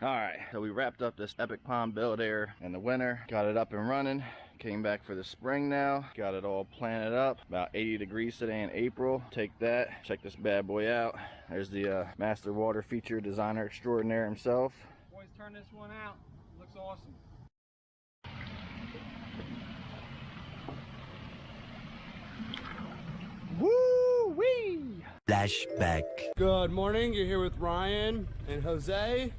Alright, so we wrapped up this epic pond build there in the winter, got it up and running, came back for the spring now, got it all planted up. About 80 degrees today in April. Take that, check this bad boy out. There's the master water feature designer extraordinaire himself. Boys, turn this one out, looks awesome. Woo-wee! Flashback. Good morning, you're here with Ryan and Jose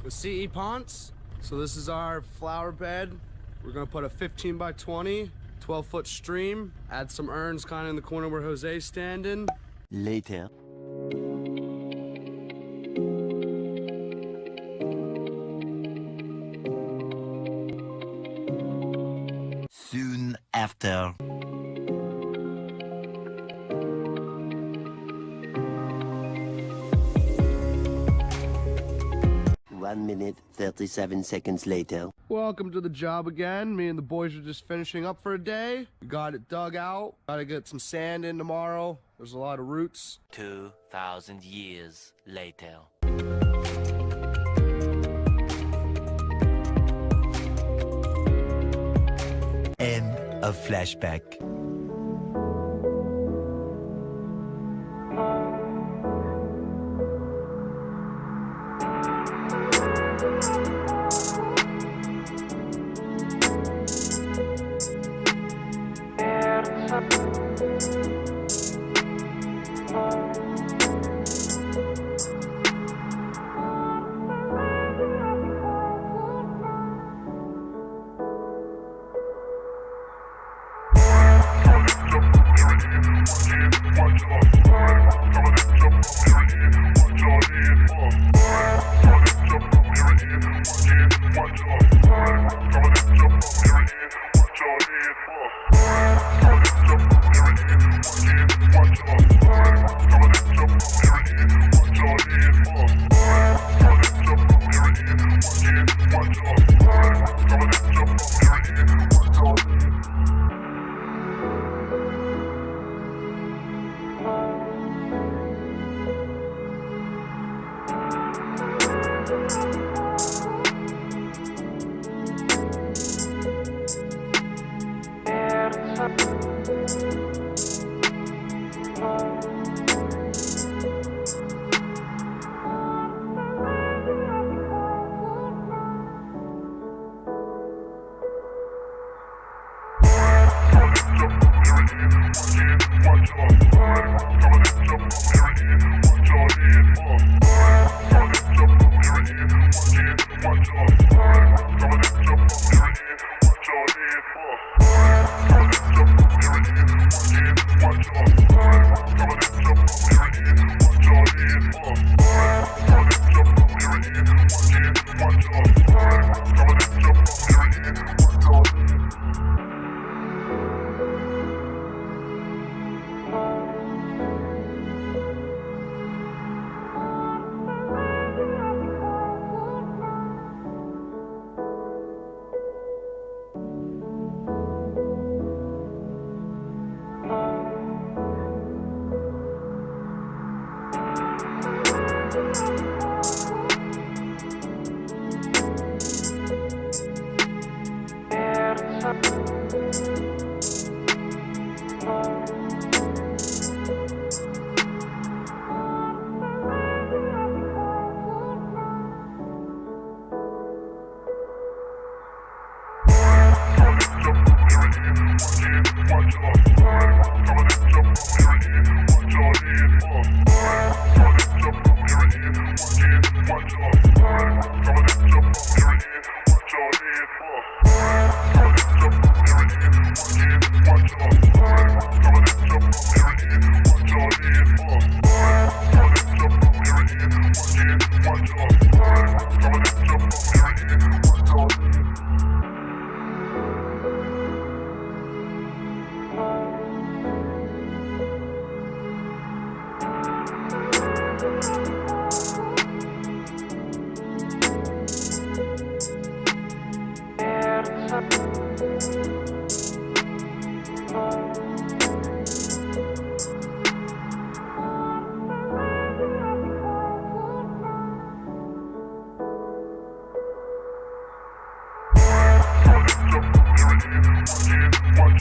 with CE Ponce. So this is our flower bed. We're gonna put a 15 by 20, 12-foot stream, add some urns kind of in the corner where Jose's standing. Later. Soon after. 1 minute, 37 seconds later. Welcome to the job again. Me and the boys are just finishing up for a day. We got it dug out. Gotta get some sand in tomorrow. There's a lot of roots. 2,000 years later. End of flashback.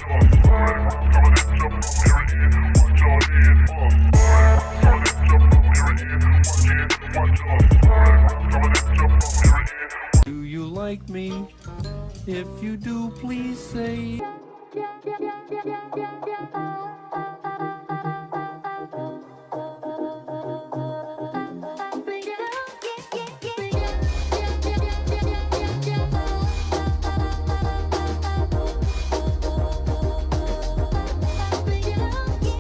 Do you like me? If you do, please say.